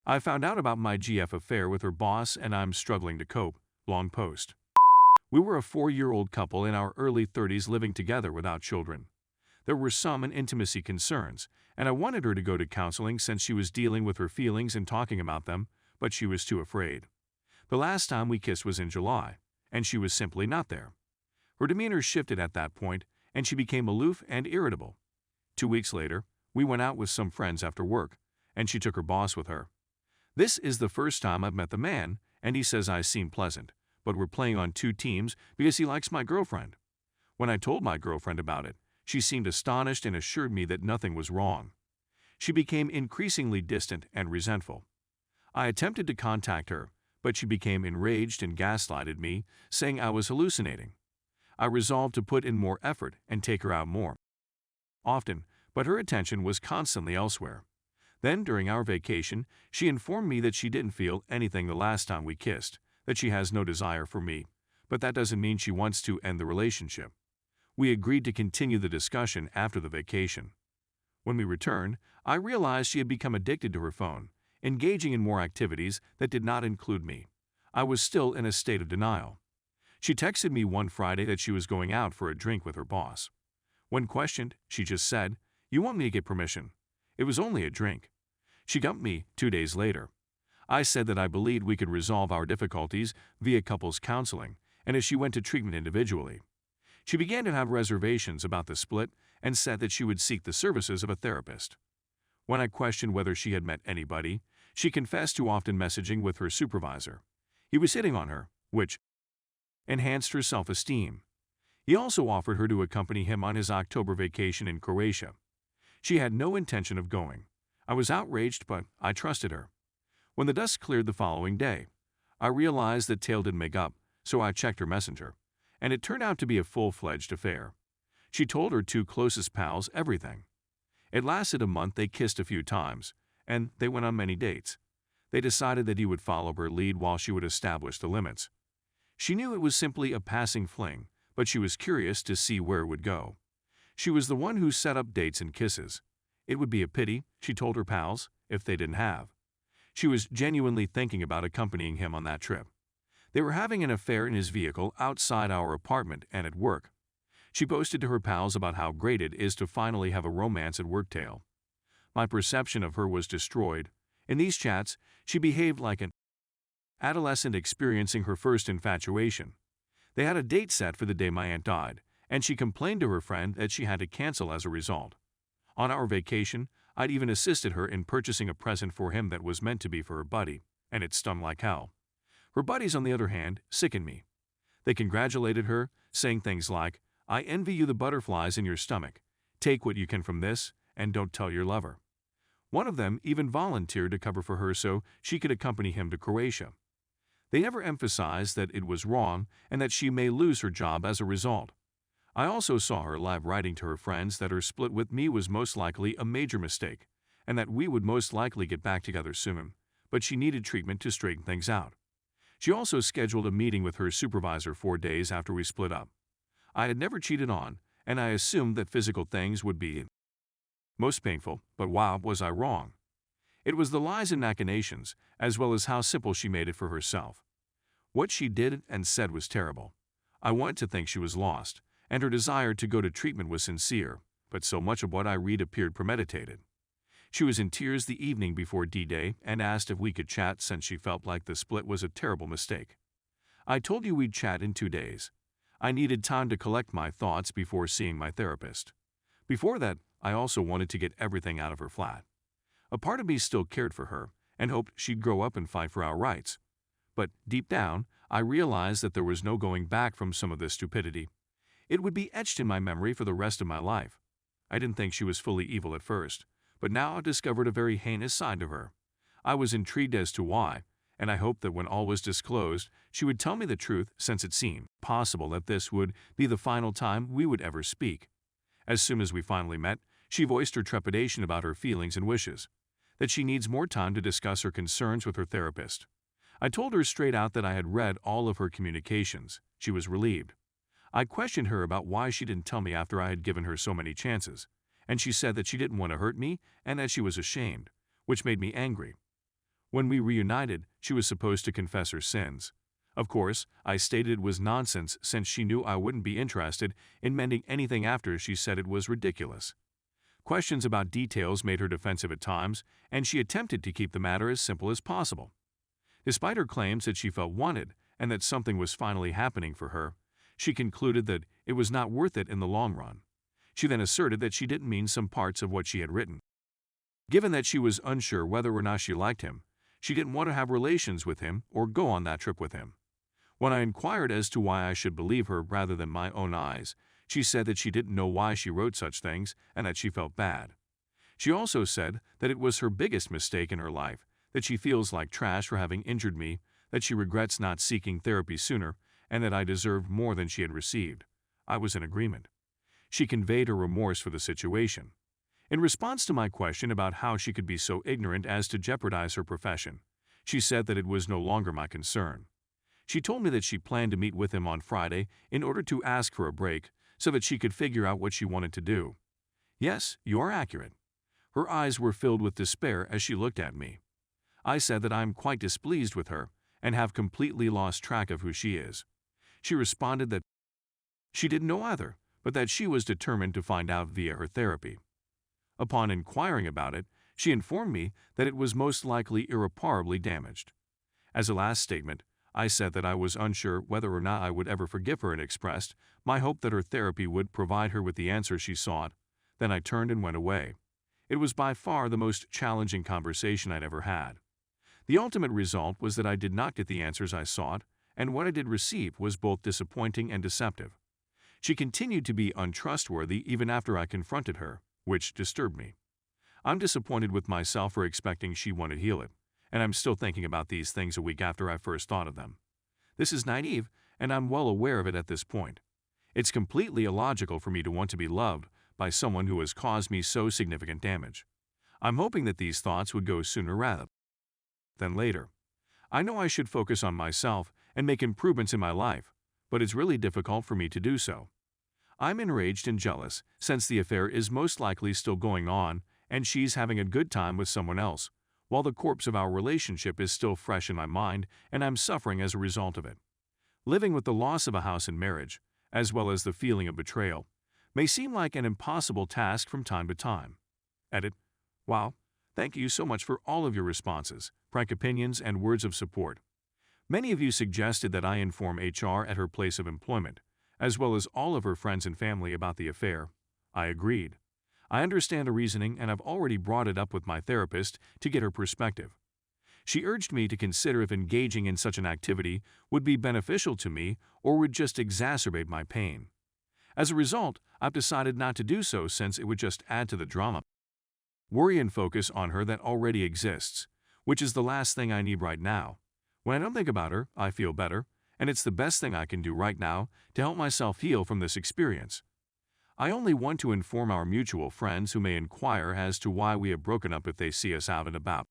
I found out about my GF affair with her boss and I'm struggling to cope. Long post. We were a 4-year-old couple in our early 30s living together without children. There were some intimacy concerns, and I wanted her to go to counseling since she was dealing with her feelings and talking about them, but she was too afraid. The last time we kissed was in July, and she was simply not there. Her demeanor shifted at that point, and she became aloof and irritable. 2 weeks later, we went out with some friends after work, and she took her boss with her. This is the first time I've met the man, and he says I seem pleasant, but we're playing on 2 teams because he likes my girlfriend. When I told my girlfriend about it, she seemed astonished and assured me that nothing was wrong. She became increasingly distant and resentful. I attempted to contact her, but she became enraged and gaslighted me, saying I was hallucinating. I resolved to put in more effort and take her out more often, but her attention was constantly elsewhere. Then, during our vacation, she informed me that she didn't feel anything the last time we kissed, that she has no desire for me, but that doesn't mean she wants to end the relationship. We agreed to continue the discussion after the vacation. When we returned, I realized she had become addicted to her phone, engaging in more activities that did not include me. I was still in a state of denial. She texted me one Friday that she was going out for a drink with her boss. When questioned, she just said, "You want me to get permission? It was only a drink." She dumped me 2 days later. I said that I believed we could resolve our difficulties via couples counseling, and if she went to treatment individually. She began to have reservations about the split and said that she would seek the services of a therapist. When I questioned whether she had met anybody, she confessed to often messaging with her supervisor. He was hitting on her, which enhanced her self-esteem. He also offered her to accompany him on his October vacation in Croatia. She had no intention of going. I was outraged, but I trusted her. When the dust cleared the following day, I realized that tail didn't make up, so I checked her messenger, and it turned out to be a full-fledged affair. She told her 2 closest pals everything. It lasted a month. They kissed a few times, and they went on many dates. They decided that he would follow her lead while she would establish the limits. She knew it was simply a passing fling, but she was curious to see where it would go. She was the one who set up dates and kisses. It would be a pity, she told her pals, if they didn't have. She was genuinely thinking about accompanying him on that trip. They were having an affair in his vehicle outside our apartment and at work. She boasted to her pals about how great it is to finally have a romance at work tale. My perception of her was destroyed. In these chats, she behaved like an adolescent experiencing her first infatuation. They had a date set for the day my aunt died, and she complained to her friend that she had to cancel as a result. On our vacation, I'd even assisted her in purchasing a present for him that was meant to be for her buddy, and it stung like hell. Her buddies, on the other hand, sickened me. They congratulated her, saying things like, "I envy you the butterflies in your stomach. Take what you can from this, and don't tell your lover." One of them even volunteered to cover for her so she could accompany him to Croatia. They never emphasized that it was wrong and that she may lose her job as a result. I also saw her live writing to her friends that her split with me was most likely a major mistake, and that we would most likely get back together soon, but she needed treatment to straighten things out. She also scheduled a meeting with her supervisor 4 days after we split up. I had never cheated on, and I assumed that physical things would be most painful, but wow, was I wrong. It was the lies and machinations, as well as how simple she made it for herself. What she did and said was terrible. I wanted to think she was lost, and her desire to go to treatment was sincere, but so much of what I read appeared premeditated. She was in tears the evening before D-Day and asked if we could chat since she felt like the split was a terrible mistake. I told you we'd chat in 2 days. I needed time to collect my thoughts before seeing my therapist. Before that, I also wanted to get everything out of her flat. A part of me still cared for her and hoped she'd grow up and fight for our rights. But deep down, I realized that there was no going back from some of this stupidity. It would be etched in my memory for the rest of my life. I didn't think she was fully evil at first, but now I discovered a very heinous side to her. I was intrigued as to why, and I hoped that when all was disclosed, she would tell me the truth since it seemed possible that this would be the final time we would ever speak. As soon as we finally met, she voiced her trepidation about her feelings and wishes, that she needs more time to discuss her concerns with her therapist. I told her straight out that I had read all of her communications. She was relieved. I questioned her about why she didn't tell me after I had given her so many chances, and she said that she didn't want to hurt me and that she was ashamed, which made me angry. When we reunited, she was supposed to confess her sins. Of course, I stated it was nonsense since she knew I wouldn't be interested in mending anything after she said it was ridiculous. Questions about details made her defensive at times, and she attempted to keep the matter as simple as possible. Despite her claims that she felt wanted and that something was finally happening for her, she concluded that it was not worth it in the long run. She then asserted that she didn't mean some parts of what she had written. Given that she was unsure whether or not she liked him, she didn't want to have relations with him or go on that trip with him. When I inquired as to why I should believe her rather than my own eyes, she said that she didn't know why she wrote such things and that she felt bad. She also said that it was her biggest mistake in her life, that she feels like trash for having injured me, that she regrets not seeking therapy sooner, and that I deserved more than she had received. I was in agreement. She conveyed her remorse for the situation. In response to my question about how she could be so ignorant as to jeopardize her profession, she said that it was no longer my concern. She told me that she planned to meet with him on Friday in order to ask for a break so that she could figure out what she wanted to do. Yes, you are accurate. Her eyes were filled with despair as she looked at me. I said that I am quite displeased with her and have completely lost track of who she is. She responded that she didn't know either, but that she was determined to find out via her therapy. Upon inquiring about it, she informed me that it was most likely irreparably damaged. As a last statement, I said that I was unsure whether or not I would ever forgive her and expressed my hope that her therapy would provide her with the answers she sought. Then I turned and went away. It was by far the most challenging conversation I'd ever had. The ultimate result was that I did not get the answers I sought, and what I did receive was both disappointing and deceptive. She continued to be untrustworthy even after I confronted her, which disturbed me. I'm disappointed with myself for expecting she wanted to heal it, and I'm still thinking about these things a week after I first thought of them. This is naive, and I'm well aware of it at this point. It's completely illogical for me to want to be loved by someone who has caused me so significant damage. I'm hoping that these thoughts would go sooner rather than later. I know I should focus on myself and make improvements in my life, but it's really difficult for me to do so. I'm enraged and jealous since the affair is most likely still going on and she's having a good time with someone else, while the corpse of our relationship is still fresh in my mind and I'm suffering as a result of it. Living with the loss of a house and marriage, as well as the feeling of betrayal, may seem like an impossible task from time to time. Edit. Wow. Thank you so much for all of your responses, frank opinions, and words of support. Many of you suggested that I inform HR at her place of employment, as well as all of her friends and family about the affair. I agreed. I understand the reasoning and I've already brought it up with my therapist to get her perspective. She urged me to consider if engaging in such an activity would be beneficial to me or would just exacerbate my pain. As a result, I've decided not to do so since it would just add to the drama. Worry and focus on her that already exists, which is the last thing I need right now. When I don't think about her, I feel better, and it's the best thing I can do right now to help myself heal from this experience. I only want to inform our mutual friends who may inquire as to why we have broken up if they see us out and about.